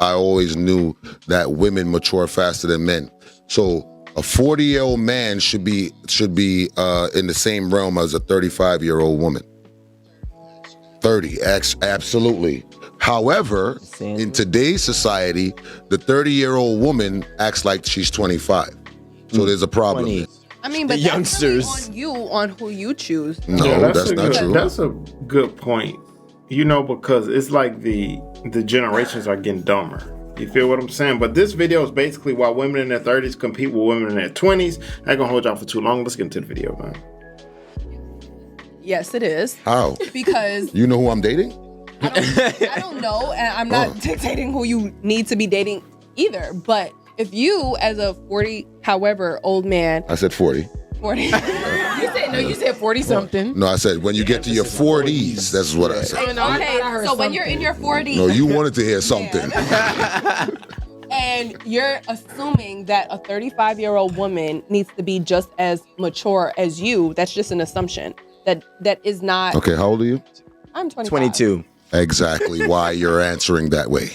I always knew that women mature faster than men. So a 40-year-old man should be in the same realm as a 35-year-old woman. 30, absolutely. However, in today's society, the 30-year-old woman acts like she's 25. So there's a problem. 20. I mean, but The that's youngsters. really on you, on who you choose. No, that's not true. That's a good point. You know, because it's like the generations are getting dumber. You feel what I'm saying? But this video is basically why women in their 30s compete with women in their 20s. I ain't gonna hold y'all for too long. Let's get into the video, man. Yes, it is. How? Because You know who I'm dating? I don't know, and I'm not dictating who you need to be dating either. But if you, as a 40, however, old man, I said 40. 40, You said 40 something. No, I said when you get to your 40s, that's what I said. okay, so when you're in your 40s, No, you wanted to hear something. and you're assuming that a 35-year-old woman needs to be just as mature as you, that's just an assumption. That is not. Okay, how old are you? I'm 25. 22. Exactly why you're answering that way.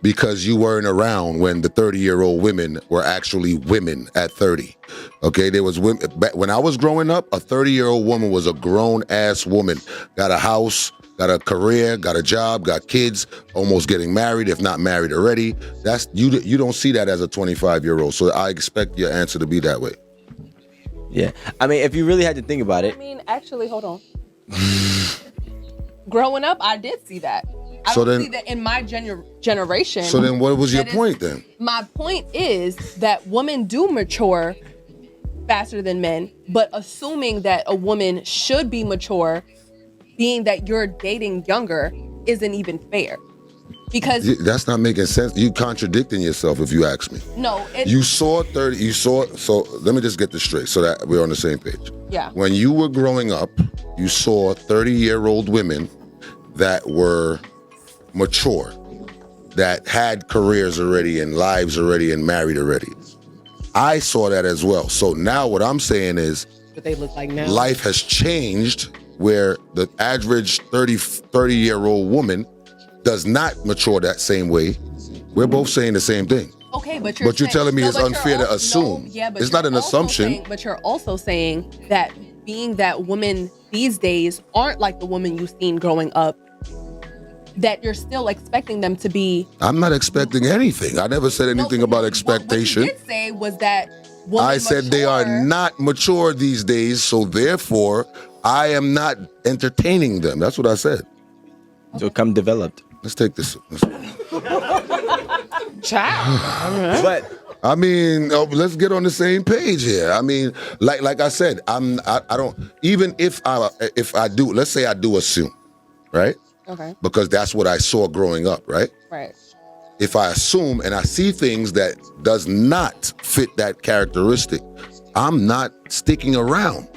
Because you weren't around when the 30-year-old women were actually women at 30. Okay, there was women. When I was growing up, a 30-year-old woman was a grown-ass woman. Got a house, got a career, got a job, got kids, almost getting married, if not married already. That's you don't see that as a 25-year-old. So I expect your answer to be that way. Yeah. I mean, if you really had to think about it. I mean, actually, hold on. Growing up, I did see that. I So don't then- see that in my generation. So then what was your That is- point then? My point is that women do mature faster than men, but assuming that a woman should be mature, being that you're dating younger, isn't even fair. Because That's not making sense. You contradicting yourself if you ask me. no, You saw 30, so let me just get this straight so that we're on the same page. Yeah. When you were growing up, you saw 30-year-old women that were mature, that had careers already and lives already and married already. I saw that as well. So now what I'm saying is What they look like now. life has changed where the average 30-year-old woman does not mature that same way. We're both saying the same thing. Okay, but But you're saying- telling me no, it's but you're unfair to also- assume. No, yeah, but It's not you're an also assumption. saying- but you're also saying that being that women these days aren't like the woman you've seen growing up, that you're still expecting them to be. I'm not expecting anything. I never said anything about expectation. What you did say was that women I said they are mature- not mature these days, so therefore I am not entertaining them. That's what I said. So come developed. Let's take this. Child. But I mean, let's get on the same page here. I mean, like I said, I don't, even if I do, let's say I do assume, right? Okay. Because that's what I saw growing up, right? Right. If I assume and I see things that does not fit that characteristic, I'm not sticking around.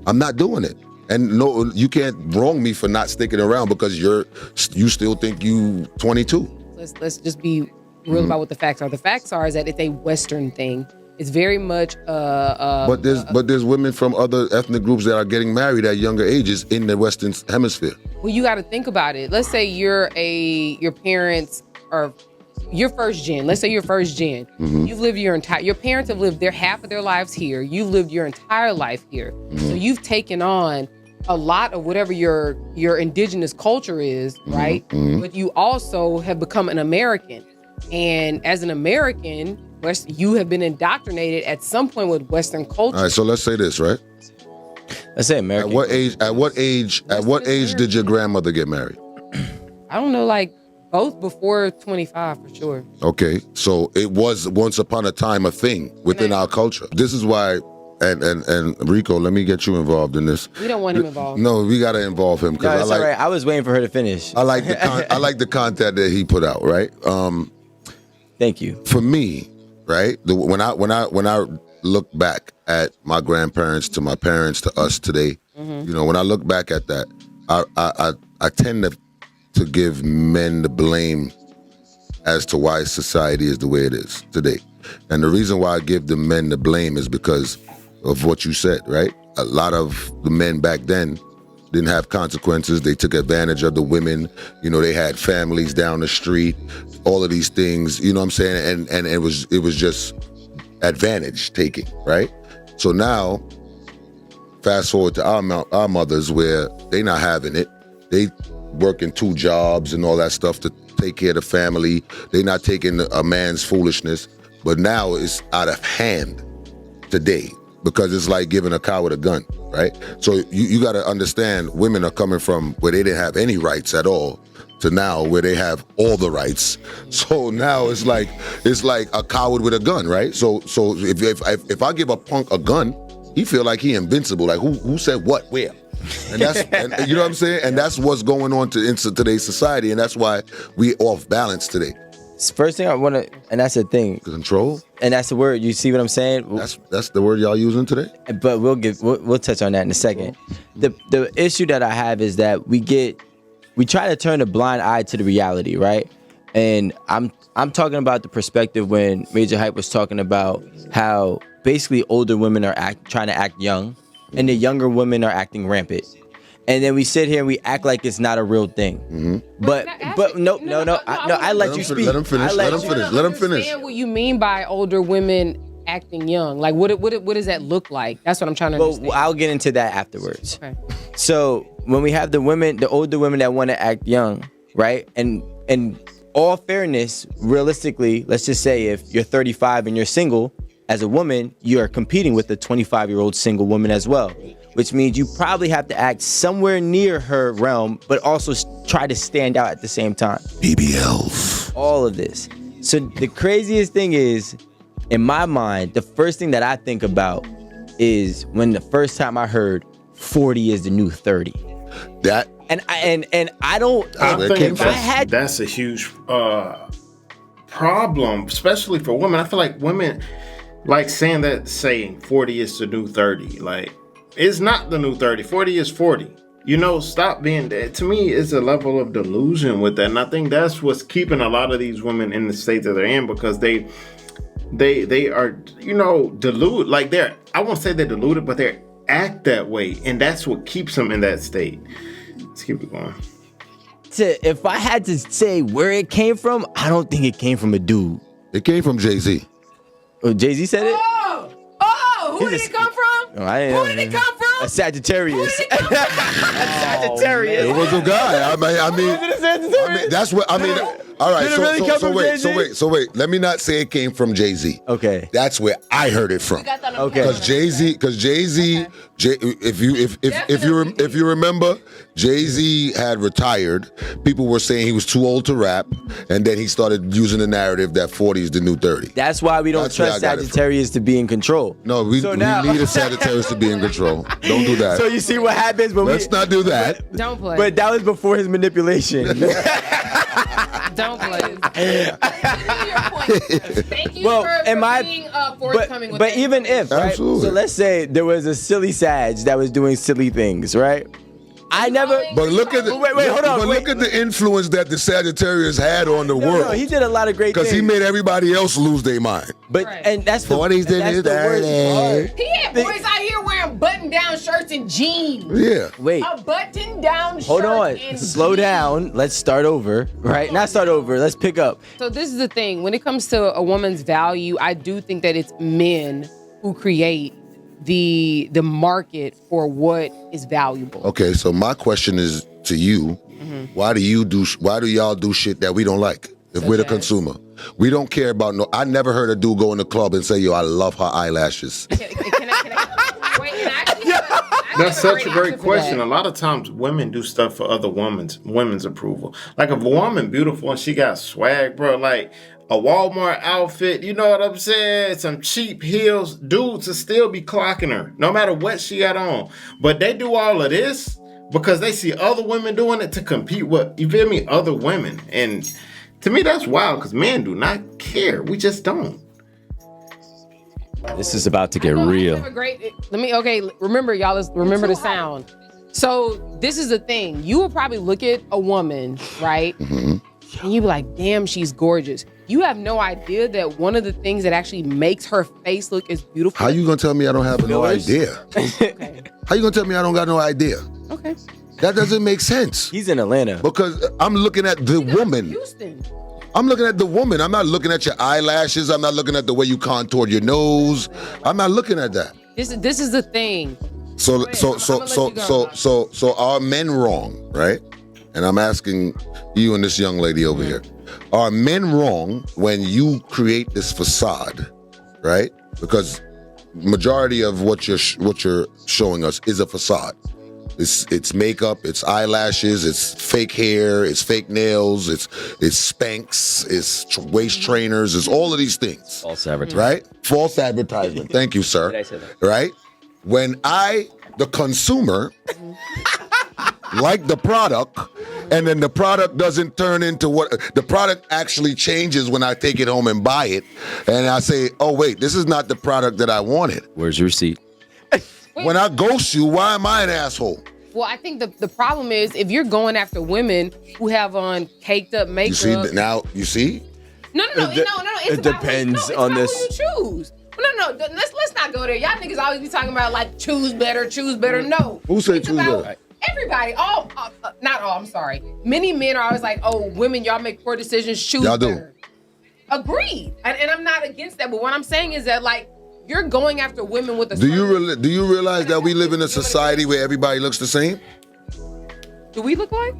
I'm not doing it. And no, you can't wrong me for not sticking around because you still think you 22. Let's just be real about what the facts are. The facts are is that it's a Western thing. It's very much But there's women from other ethnic groups that are getting married at younger ages in the Western Hemisphere. well, you got to think about it. Let's say your parents are your first gen. Let's say you're first gen. You've lived your parents have lived half of their lives here. You've lived your entire life here. So you've taken on a lot of whatever your indigenous culture is, right? But you also have become an American. And as an American, you have been indoctrinated at some point with Western culture. All right, so let's say this, right? let's say At American. what age did your grandmother get married? I don't know, like both before 25 for sure. Okay, so it was once upon a time a thing within our culture. This is why, and Rico, let me get you involved in this. We don't want him involved. No, we got to involve him No, because it's all right. I was waiting for her to finish. I like the content that he put out. Right. Thank you. For me, right. When I look back at my grandparents to my parents to us today, you know, when I look back at that, I tend to give men the blame as to why society is the way it is today. And the reason why I give the men the blame is because of what you said, right? A lot of the men back then didn't have consequences. They took advantage of the women. You know, they had families down the street, all of these things, you know what I'm saying? And it was just advantage taking, right? So now, fast forward to our mothers where they not having it. They working 2 jobs and all that stuff to take care of the family. They not taking a man's foolishness. But now it's out of hand today because it's like giving a coward a gun, right? So you got to understand women are coming from where they didn't have any rights at all to now where they have all the rights. So now it's like a coward with a gun, right? So if I give a punk a gun, he feel like he invincible. Like who said what, where? And that's and you know what I'm saying? And that's what's going on in today's society, and that's why we off balance today. First thing I want to, and that's the thing. Control. And that's the word. You see what I'm saying? That's the word y'all using today. But we'll touch on that in a second. The issue that I have is that we try to turn a blind eye to the reality, right? And I'm talking about the perspective when Major Hype was talking about how basically older women are trying to act young, and the younger women are acting rampant. And then we sit here and we act like it's not a real thing. Mm-hmm. But no. I let you speak. Let him finish. Let him finish. Let him finish. I understand what you mean by older women acting young. Like what does that look like? That's what I'm trying to understand. Well, I'll get into that afterwards. Okay. So when we have the older women that want to act young, right? And all fairness, realistically, let's just say if you're 35 and you're single, as a woman, you are competing with a 25-year-old single woman as well, which means you probably have to act somewhere near her realm, but also try to stand out at the same time. BBLs. All of this. So the craziest thing is, in my mind, the first thing that I think about is when the first time I heard 40 is the new 30. That and I don't. I think if I had that's a huge problem, especially for women. I feel like women like saying 40 is the new 30. Like, it's not the new 30. 40 is 40. You know, stop being that. To me, it's a level of delusion with that. And I think that's what's keeping a lot of these women in the state that they're in, because they are, you know, deluded. Like I won't say they're deluded, but they act that way. And that's what keeps them in that state. Let's keep it going. If I had to say where it came from, I don't think it came from a dude. It came from JayZ. Oh, JayZ said it? Who did it come from? Who did it come from? A Sagittarius. Who did it come from? A Sagittarius. It was a guy. I mean, that's what I mean. All right, Did it really come from JayZ? so wait. Let me not say it came from JayZ. Okay. That's where I heard it from. We got that on Okay. camera. Because JayZ, if you remember, JayZ had retired. People were saying he was too old to rap, and then he started using the narrative that 40 is the new 30. That's why we don't That's where trust I got it from. Sagittarius to be in control. No, we need a Sagittarius to be in control. Don't do that. So you see what happens when Let's not do that. Don't play. But that was before his manipulation. Don't play. Thank you Well, for being forthcoming with but that. even if, right? Absolutely. So let's say there was a silly Sag that was doing silly things, right? I never. But look at the Wait, hold on, But wait. look at the influence that the Sagittarius had on the No, world. he did a lot of great things. Because he made everybody else lose their mind. But Right. and that's the 40s did that's his the worst dirty. part. He had boys out here wearing button-down shirts and jeans. Yeah. Wait, A button-down shirt hold on. and Slow jeans. down. Let's start over. Right? Not start over. Let's pick up. So this is the thing. When it comes to a woman's value, I do think that it's men who create the market for what is valuable. Okay, so my question is to you: Why do y'all do shit that we don't like? If we're the consumer, we don't care about no. I never heard a dude go in the club and say, "Yo, I love her eyelashes." Can I wait, and I actually have That's such a answer great for question. that. A lot of times women do stuff for other women's approval. Like if a woman beautiful and she got swag, bro, like a Walmart outfit, you know what I'm saying? Some cheap heels, dudes will still be clocking her, no matter what she got on. But they do all of this because they see other women doing it to compete with, you feel me, other women. And to me, that's wild because men do not care. We just don't. This is about to get real. Remember, y'all, remember the sound. So this is the thing. You will probably look at a woman, right? Mm-hmm. And you be like, damn, she's gorgeous. You have no idea that one of the things that actually makes her face look as beautiful. How you gonna tell me I don't have no idea? Okay. How you gonna tell me I don't got no idea? Okay. That doesn't make sense. He's in Atlanta. Because I'm looking at the woman. Houston. I'm looking at the woman. I'm not looking at your eyelashes. I'm not looking at the way you contoured your nose. I'm not looking at that. This is the thing. So So are men wrong, right? And I'm asking you and this young lady over here. Are men wrong when you create this facade, right? Because majority of what you're showing us is a facade. It's makeup, it's eyelashes, it's fake hair, it's fake nails, it's Spanx, it's waist trainers, it's all of these things. False advertising. Right? False advertisement. Thank you, sir. Did I say that? Right? When I, the consumer, like the product, and then the product doesn't turn into what the product actually changes when I take it home and buy it, and I say, oh wait, this is not the product that I wanted. Where's your receipt? When I ghost you, why am I an asshole? Well, I think the problem is if you're going after women who have on caked up makeup. You see now? You see? No. It's It depends on this. Who you choose. No. Let's not go there. Y'all niggas always be talking about like choose better. No. Who said It's choose about better? Everybody, not all. I'm sorry. Many men are always like, "Oh, women, y'all make poor decisions. Choose Y'all do. better." Agreed, and I'm not against that. But what I'm saying is that like you're going after women with a. Do you realize that we live in a society where everybody looks the same? Do we look like?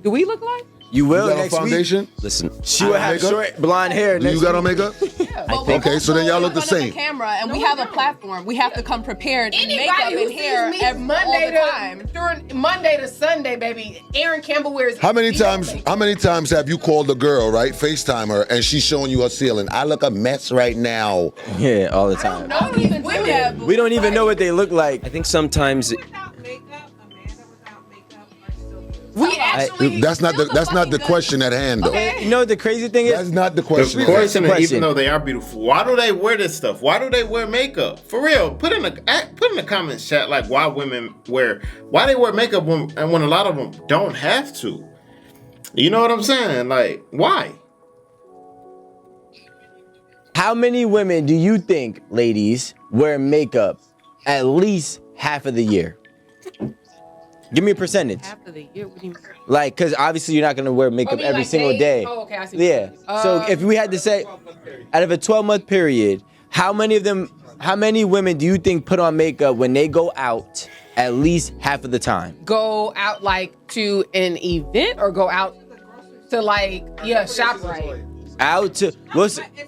Do we look like? You will You got on next foundation? Listen, She will have makeup? short blonde hair. Do next you got week. on makeup? But we Okay, so then y'all look the also in front same. of camera, and No, we we have a don't. platform. We have to come prepared in makeup Anybody who and hair sees me all the time. during Monday to Sunday, baby. Aaron Campbell wears. How many VO times? makeup. How many times have you called a girl, right? FaceTime her, and she's showing you her ceiling. I look a mess right now. Yeah, all the I don't time. know these women. We don't even know what they look like. I think sometimes Without makeup, Amanda without makeup are still beautiful. We actually. That's not the still that's not the fucking question at hand, though. Okay. You know what the crazy thing is? That's not the The question. question is, Question. even though they are beautiful, why do they wear this stuff? Why do they wear makeup? For real, put in the comments chat like why they wear makeup when a lot of them don't have to. You know what I'm saying? Like why? How many women do you think, ladies, wear makeup at least half of the year? Give me a percentage. Half of the year. What do you mean? Like, because obviously you're not going to wear makeup mean, every like single days? day. Oh, okay, I see what Yeah. you're saying. So if we had to say, out of a 12-month period, how many women do you think put on makeup when they go out at least half of the time? Go out like to an event or go out to like shop right. Out to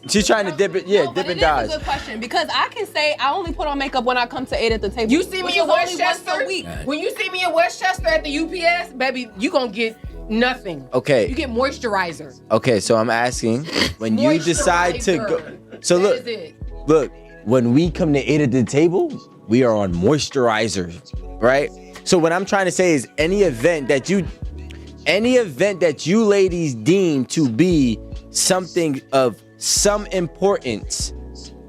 she's trying to dip it, No, but dip and it is dodge. a good question because I can say I only put on makeup when I come to 8 at the table. You see me which in is only once Westchester a week. When you see me in Westchester at the UPS, baby, you gonna get nothing. Okay. You get moisturizer. Okay, so I'm asking when you decide to go. So That look, is it. look, when we come to 8 at the table, we are on moisturizer, right? So what I'm trying to say is any event that you ladies deem to be something of some importance,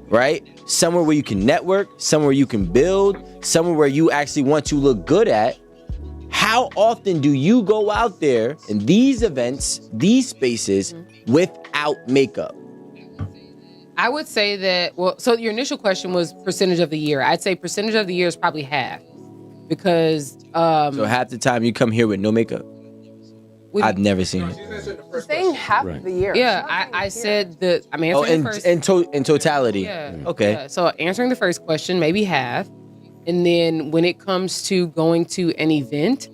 right? Somewhere where you can network, somewhere you can build, somewhere where you actually want to look good at. How often do you go out there in these events, these spaces, without makeup? I would say that, well, so your initial question was percentage of the year. I'd say percentage of the year is probably half because So half the time you come here with no makeup. I've never seen it. Saying half of the year. yeah, I said that I'm answering Oh, first. in totality. Yeah. Okay. Yeah, so answering the first question, maybe half. And then when it comes to going to an event,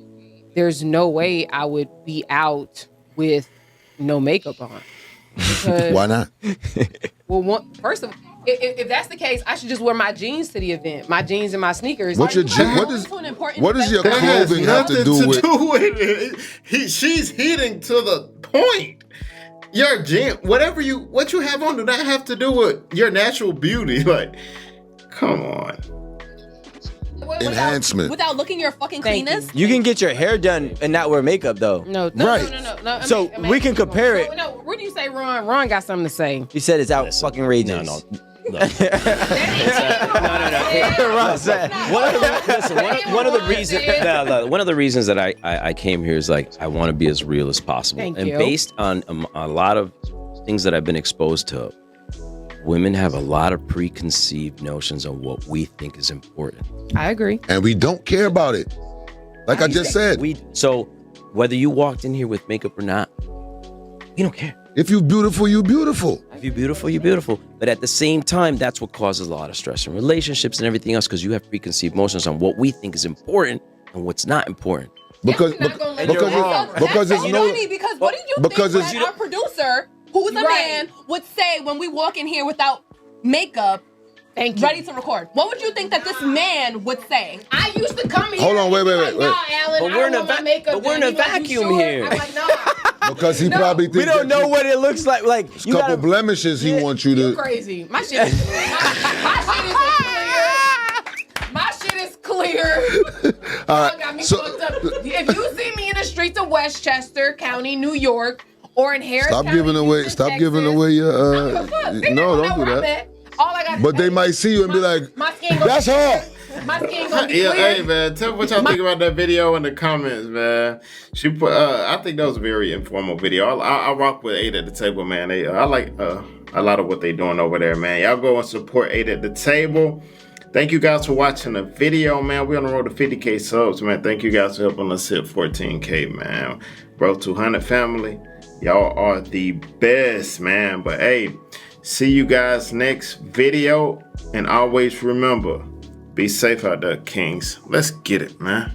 there's no way I would be out with no makeup on. Because, Why not? well, first of all, if that's the case, I should just wear my jeans to the event. My jeans and my sneakers. What's your Are you what going is to an important what does your event? That has clothing have to nothing do with? it. She's heating to the point. Your jean, what you have on, do not have to do with your natural beauty. Like, come on. Enhancement. Without looking your fucking Thank you. cleanest? You can get your hair done and not wear makeup though. No. Right. No. So we can compare it. No, what do you say, Ron? Ron got something to say. He said it's out fucking rages. No. Ron said. One of the reasons one of the reasons that I came here is like I want to be as real as possible. Thank and you. based on a lot of things that I've been exposed to, women have a lot of preconceived notions on what we think is important. I agree. And we don't care about it. Like I just said, So whether you walked in here with makeup or not, we don't care. if you beautiful, you beautiful. If you're beautiful, you're beautiful. But at the same time, that's what causes a lot of stress in relationships and everything else, because you have preconceived notions on what we think is important and what's not important. Because You're not gonna let because you're wrong. because That's it's so no funny because what do you because think it's- that our producer, who's a Right. man, would say when we walk in here without makeup, Thank you. ready to record? What would you think that this man would say? I used to come here. Hold on, wait, and be wait, like, wait. Nah, Alan, But I we're in don't a want my makeup but we're in done. a He like, "You vacuum sure?" here. I'm like, nah. because he probably We thinks don't know what it looks like. Like you couple gotta. blemishes he wants you You to. crazy. My shit is my shit is clear. All Y'all got me right, so fucked up. If you see me in the streets of Westchester County, New York, or in Harris stop County, giving away. Houston, Stop Texas, giving away your. I don't give a fuck. They No, never don't know do where I'm that. at. All I got. But they might see you and be like, my skin gonna "That's be her." My skin gonna be Yeah, clear. hey man, tell me what y'all think about that video in the comments, man. She put, I think that was a very informal video. I rock with 8 at the table, man. I like a lot of what they doing over there, man. Y'all go and support 8 at the table. Thank you guys for watching the video, man. We're on the road to 50K subs, man. Thank you guys for helping us hit 14K, man. Bro, 200 family, y'all are the best, man. But hey, see you guys next video, and always remember, be safe out there, kings. Let's get it, man.